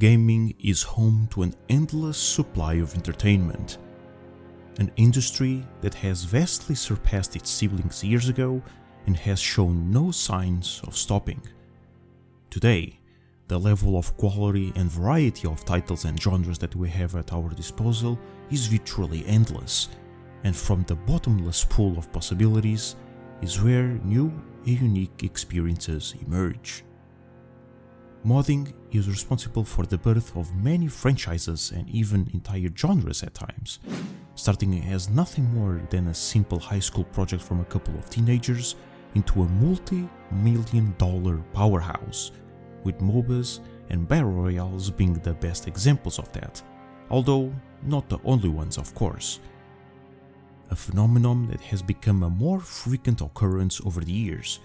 gaming is home to an endless supply of entertainment. An industry that has vastly surpassed its siblings years ago and has shown no signs of stopping. Today, the level of quality and variety of titles and genres that we have at our disposal is virtually endless, and from the bottomless pool of possibilities is where new and unique experiences emerge. Modding is responsible for the birth of many franchises and even entire genres at times, starting as nothing more than a simple high school project from a couple of teenagers into a multi-million-dollar powerhouse, with MOBAs and Battle Royales being the best examples of that, although not the only ones, of course. A phenomenon that has become a more frequent occurrence over the years,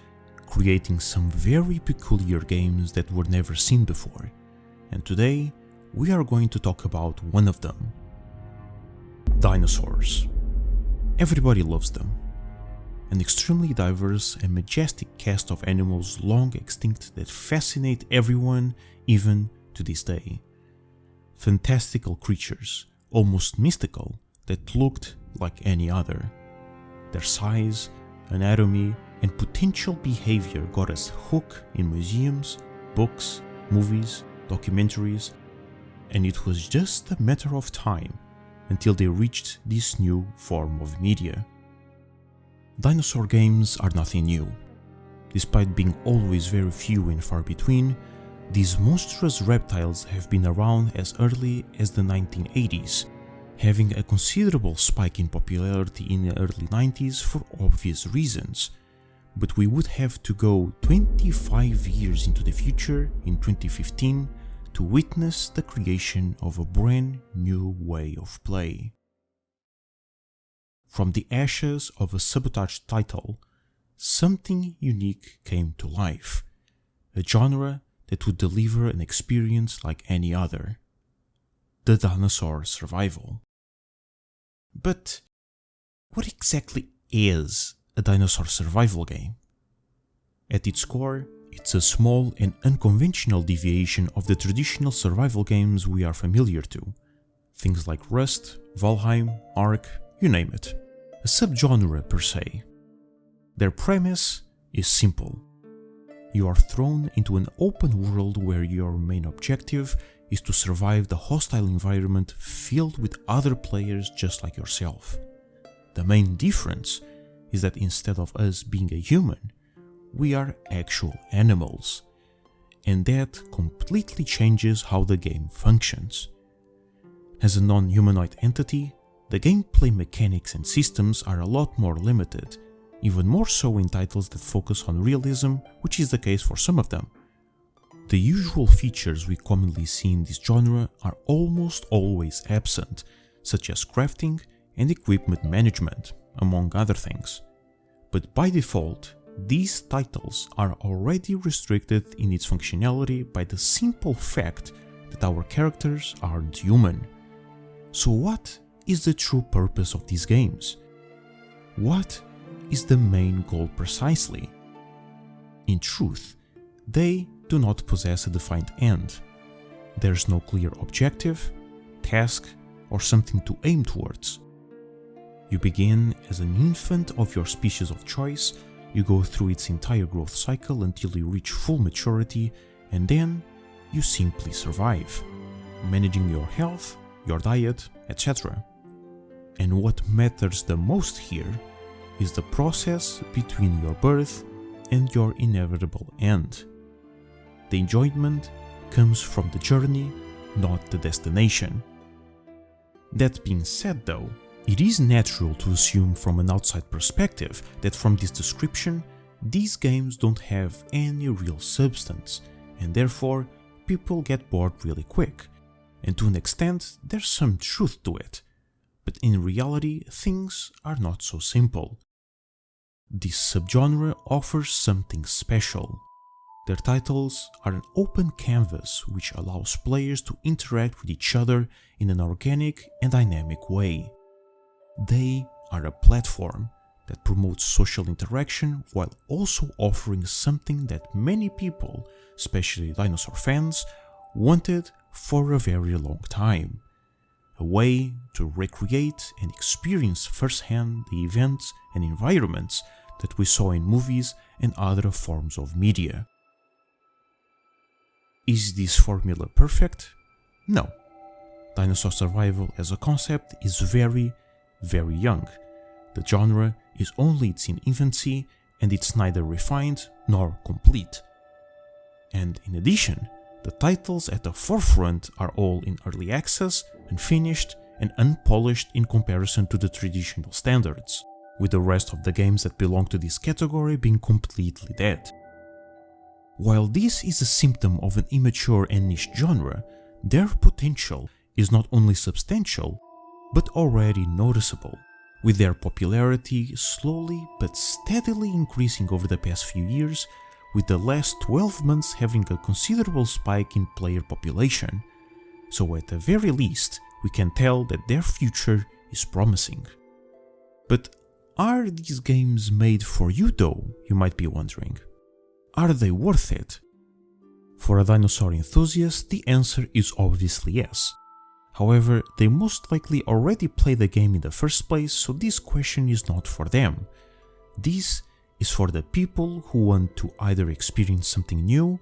creating some very peculiar games that were never seen before, and today we are going to talk about one of them. Dinosaurs. Everybody loves them. An extremely diverse and majestic cast of animals long extinct that fascinate everyone even to this day. Fantastical creatures, almost mystical, that looked like any other. Their size, anatomy, and potential behavior got us hooked in museums, books, movies, documentaries, and it was just a matter of time until they reached this new form of media. Dinosaur games are nothing new. Despite being always very few and far between, these monstrous reptiles have been around as early as the 1980s, having a considerable spike in popularity in the early 90s for obvious reasons. But we would have to go 25 years into the future, in 2015, to witness the creation of a brand new way of play. From the ashes of a sabotaged title, something unique came to life, a genre that would deliver an experience like any other: the Dinosaur Survival. But what exactly is a dinosaur survival game? At its core, it's a small and unconventional deviation of the traditional survival games we are familiar to. Things like Rust, Valheim, Ark, you name it. A subgenre per se. Their premise is simple. You are thrown into an open world where your main objective is to survive the hostile environment filled with other players just like yourself. The main difference is that instead of us being a human, we are actual animals, and that completely changes how the game functions. As a non-humanoid entity, the gameplay mechanics and systems are a lot more limited, even more so in titles that focus on realism, which is the case for some of them. The usual features we commonly see in this genre are almost always absent, such as crafting and equipment management, among other things. But by default, these titles are already restricted in its functionality by the simple fact that our characters aren't human. So what is the true purpose of these games? What is the main goal precisely? In truth, they do not possess a defined end. There's no clear objective, task, or something to aim towards. You begin as an infant of your species of choice, you go through its entire growth cycle until you reach full maturity, and then you simply survive, managing your health, your diet, etc. And what matters the most here is the process between your birth and your inevitable end. The enjoyment comes from the journey, not the destination. That being said though, it is natural to assume from an outside perspective that from this description, these games don't have any real substance, and therefore people get bored really quick, and to an extent there's some truth to it. But in reality, things are not so simple. This subgenre offers something special. Their titles are an open canvas which allows players to interact with each other in an organic and dynamic way. They are a platform that promotes social interaction while also offering something that many people, especially dinosaur fans, wanted for a very long time. A way to recreate and experience firsthand the events and environments that we saw in movies and other forms of media. Is this formula perfect? No. Dinosaur survival as a concept is very, very young. The genre is only in infancy and it's neither refined nor complete. And in addition, the titles at the forefront are all in early access, unfinished and unpolished in comparison to the traditional standards, with the rest of the games that belong to this category being completely dead. While this is a symptom of an immature and niche genre, their potential is not only substantial, but already noticeable, with their popularity slowly but steadily increasing over the past few years, with the last 12 months having a considerable spike in player population. So at the very least, we can tell that their future is promising. But are these games made for you though, you might be wondering? Are they worth it? For a dinosaur enthusiast, the answer is obviously yes. However, they most likely already played the game in the first place, so this question is not for them. This is for the people who want to either experience something new,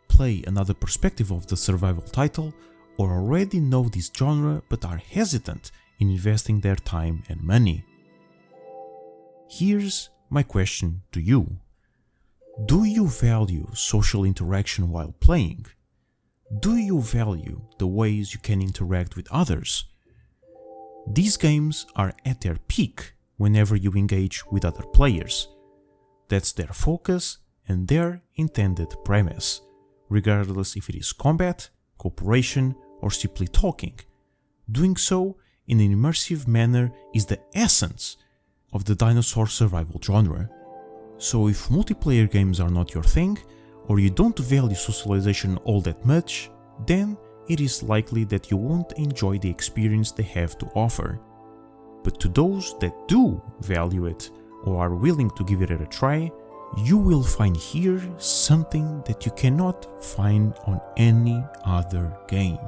play another perspective of the survival title, or already know this genre but are hesitant in investing their time and money. Here's my question to you. Do you value social interaction while playing? Do you value the ways you can interact with others? These games are at their peak whenever you engage with other players. That's their focus and their intended premise, regardless if it is combat, cooperation, or simply talking. Doing so in an immersive manner is the essence of the dinosaur survival genre. So if multiplayer games are not your thing, or you don't value socialization all that much, then it is likely that you won't enjoy the experience they have to offer. But to those that do value it, or are willing to give it a try, you will find here something that you cannot find on any other game.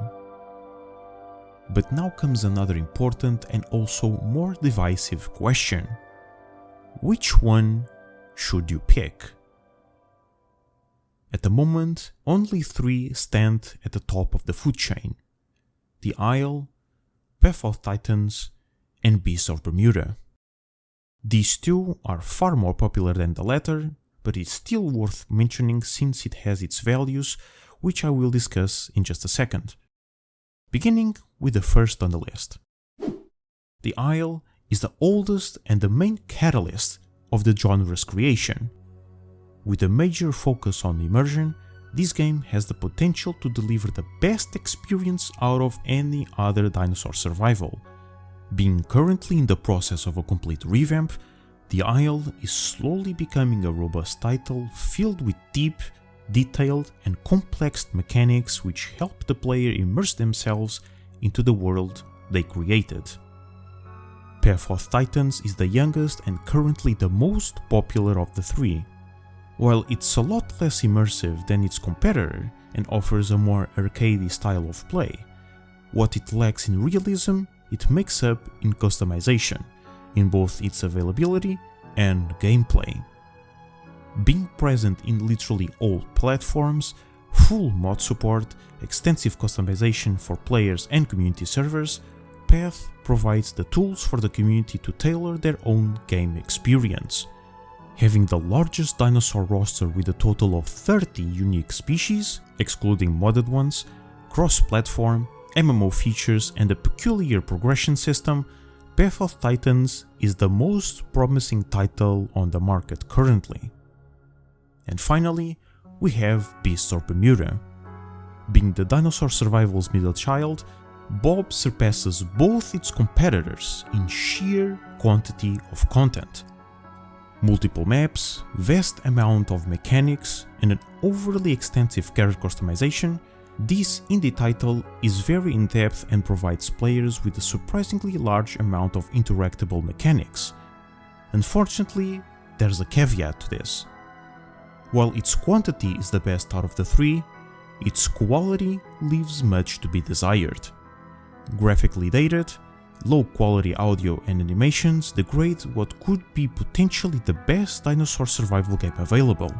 But now comes another important and also more divisive question. Which one should you pick? At the moment, only 3 stand at the top of the food chain: The Isle, Path of Titans, and Beasts of Bermuda. These two are far more popular than the latter, but it's still worth mentioning since it has its values, which I will discuss in just a second. Beginning with the first on the list. The Isle is the oldest and the main catalyst of the genre's creation. With a major focus on immersion, this game has the potential to deliver the best experience out of any other dinosaur survival. Being currently in the process of a complete revamp, The Isle is slowly becoming a robust title filled with deep, detailed and complex mechanics which help the player immerse themselves into the world they created. Path of Titans is the youngest and currently the most popular of the 3. While it's a lot less immersive than its competitor and offers a more arcadey style of play, what it lacks in realism, it makes up in customization, in both its availability and gameplay. Being present in literally all platforms, full mod support, extensive customization for players and community servers, Path provides the tools for the community to tailor their own game experience. Having the largest dinosaur roster with a total of 30 unique species, excluding modded ones, cross-platform, MMO features and a peculiar progression system, Path of Titans is the most promising title on the market currently. And finally, we have Beasts of Bermuda. Being the dinosaur survival's middle child, Bob surpasses both its competitors in sheer quantity of content. Multiple maps, vast amount of mechanics, and an overly extensive character customization, this indie title is very in-depth and provides players with a surprisingly large amount of interactable mechanics. Unfortunately, there's a caveat to this. While its quantity is the best out of the 3, its quality leaves much to be desired. Graphically dated, low quality audio and animations degrade what could be potentially the best dinosaur survival game available.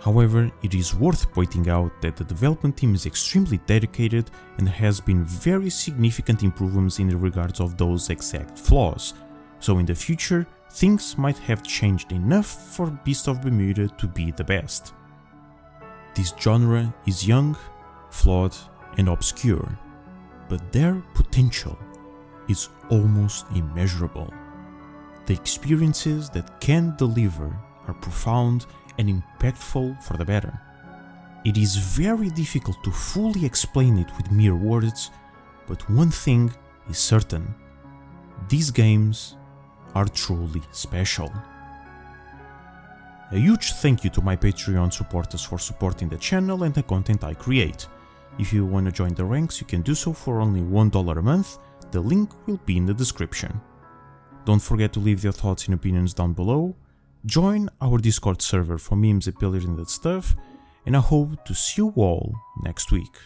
However, it is worth pointing out that the development team is extremely dedicated and has been very significant improvements in regards of those exact flaws, so in the future things might have changed enough for Beast of Bermuda to be the best. This genre is young, flawed and obscure, but their potential is almost immeasurable. The experiences that can deliver are profound and impactful for the better. It is very difficult to fully explain it with mere words, but one thing is certain: these games are truly special. A huge thank you to my Patreon supporters for supporting the channel and the content I create. If you want to join the ranks, you can do so for only $1 a month, the link will be in the description. Don't forget to leave your thoughts and opinions down below, join our Discord server for memes, appealing and that stuff, and I hope to see you all next week.